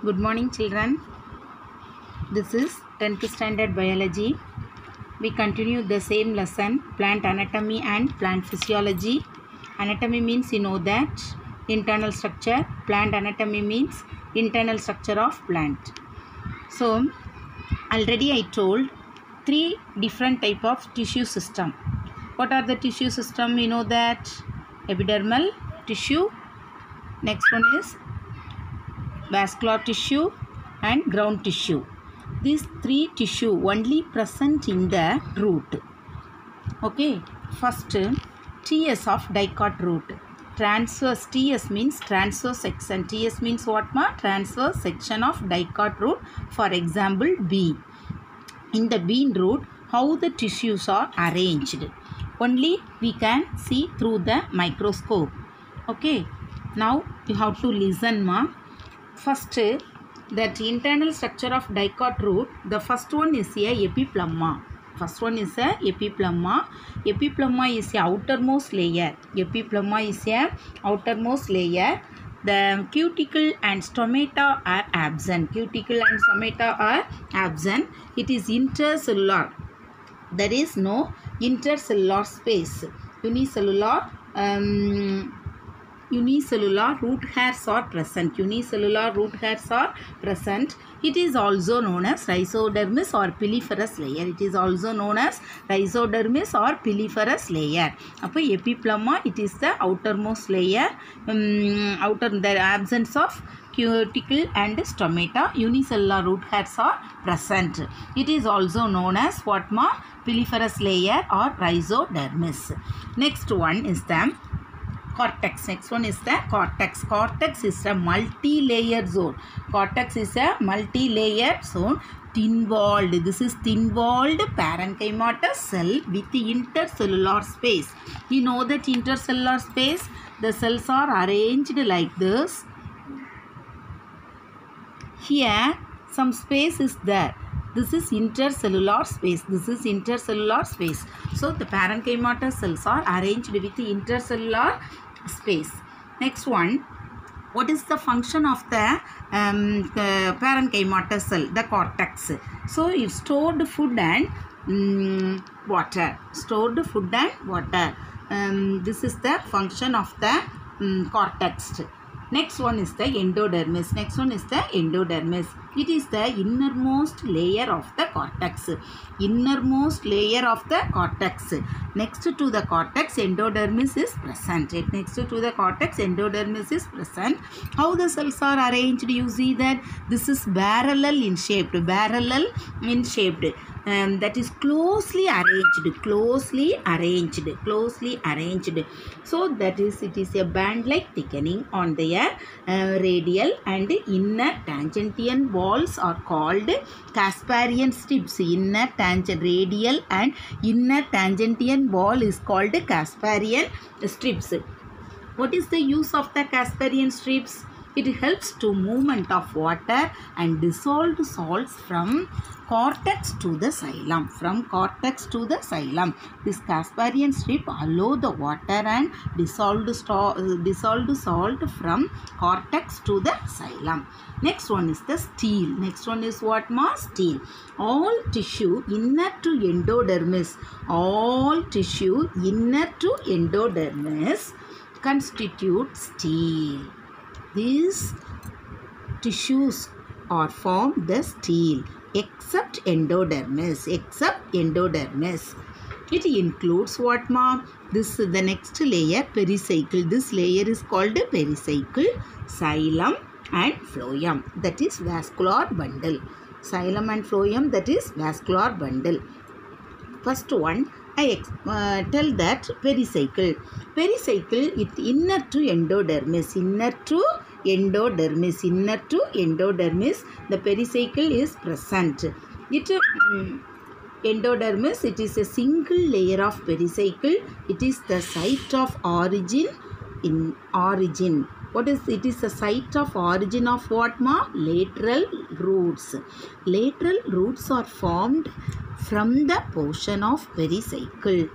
Good morning, children. This is 10th standard biology. We continue the same lesson, plant anatomy and plant physiology. Anatomy means you know that internal structure. Plant anatomy means internal structure of plant. So already I told three different type of tissue system. What are the tissue system? You know that epidermal tissue. Next one is vascular tissue and ground tissue. These three tissue only present in the root. Okay, first TS of dicot root. Transverse, TS means transverse section. TS means what ma? Transverse section of dicot root. For example, bean. In the bean root, how the tissues are arranged. Only we can see through the microscope. Okay, now you have to listen ma. First, that internal structure of dicot root, the first one is a epiplemma. First one is a epiplemma. Epiplemma is a outermost layer. Epiplemma is a outermost layer. The cuticle and stomata are absent. Cuticle and stomata are absent. It is intercellular. There is no intercellular space. Unicellular root hairs are present. Unicellular root hairs are present. It is also known as rhizodermis or piliferous layer. It is also known as rhizodermis or piliferous layer. Appo epiplemma, it is the outermost layer. The absence of cuticle and stomata. Unicellular root hairs are present. It is also known as what ma? Piliferous layer or rhizodermis. Next one is the cortex. Next one is the cortex. Cortex is a multi-layered zone. Cortex is a multi-layered zone. Thin-walled. This is thin-walled parenchymatous cell with intercellular space. You know that intercellular space, the cells are arranged like this. Here some space is there. This is intercellular space. This is intercellular space. So the parenchymatous cells are arranged with the intercellular space. Next one, what is the function of the parenchymatous cell? The cortex. So it stored food and water. Stored food and water. This is the function of the cortex. Next one is the endodermis. Next one is the endodermis. It is the innermost layer of the cortex. Innermost layer of the cortex. Next to the cortex, endodermis is present. Next to the cortex, endodermis is present. How the cells are arranged? You see that this is parallel in shape. Parallel in shaped. That is closely arranged. Closely arranged. Closely arranged. So that is, it is a band-like thickening on their radial and inner tangential walls are called Casparian strips. Inner tangent, radial and inner tangential wall is called Casparian strips. What is the use of the Casparian strips? It helps to movement of water and dissolved salts from cortex to the xylem. From cortex to the xylem. This Casparian strip allow the water and dissolved salt from cortex to the xylem. Next one is the stele. Next one is what ma? Stele. All tissue inner to endodermis. All tissue inner to endodermis constitute stele. These tissues are formed the stele except endodermis. Except endodermis. It includes what ma? This is the next layer, pericycle. This layer is called pericycle, xylem and phloem. That is vascular bundle. Xylem and phloem, that is vascular bundle. First one, I tell that pericycle. Pericycle is inner to endodermis. Inner to endodermis. Inner to endodermis. The pericycle is present. Endodermis, it is a single layer of pericycle. It is the site of origin in origin. What is it? Is the site of origin of what ma? Lateral roots. Lateral roots are formed from the portion of pericycle.